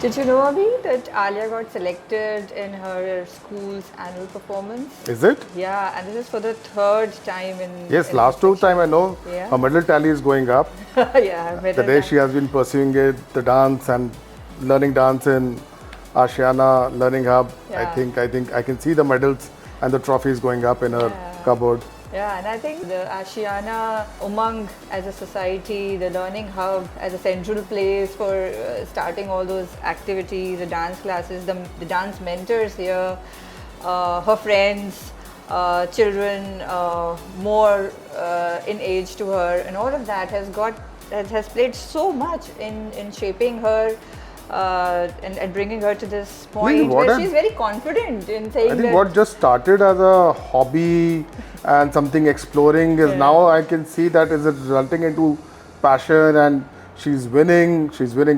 Did you know, Abhi, that Alia got selected in her school's annual performance? Is it? Yeah, and this is for the third time in. Yes, in last this two time I know Yeah. her medal tally is going up. Yeah, her medal The day tally. she has been pursuing it, the dance and learning dance in Ashiana Learning Hub. Yeah. I think I can see the medals and the trophies going up in her cupboard. Yeah, and I think the Ashiana Umang as a society, the learning hub as a central place for starting all those activities, the dance classes, the dance mentors here, her friends, children more in age to her, and all of that has played so much in shaping her. And bringing her to this point where she's very confident in saying I think that what just started as a hobby and something exploring is now I can see that is resulting into passion, and she's winning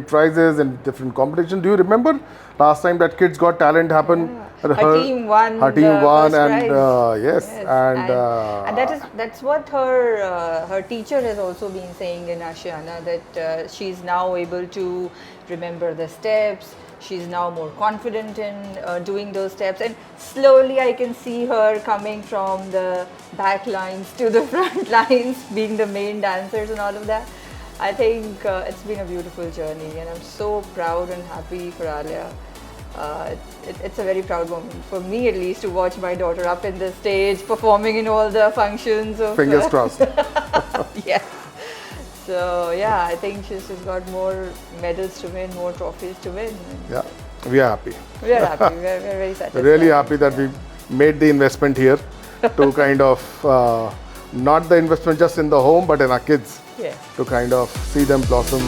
prizes in different competitions. Do you remember last time that Kids Got Talent happened? Her team won. Her team won, and yes. and that's what her teacher has also been saying in Ashiana, that she's now able to remember the steps. She's now more confident in doing those steps, and slowly I can see her coming from the back lines to the front lines, being the main dancers and all of that. I think it's been a beautiful journey, and I'm so proud and happy for Alia. It's a very proud moment for me, at least, to watch my daughter up in the stage, performing in all the functions. Fingers crossed. Yes. So yeah, I think she's got more medals to win, more trophies to win. Yeah, we are happy. We are happy. We're very satisfied. Really happy that we made the investment here to kind of not the investment just in the home, but in our kids. Yes. To kind of see them blossom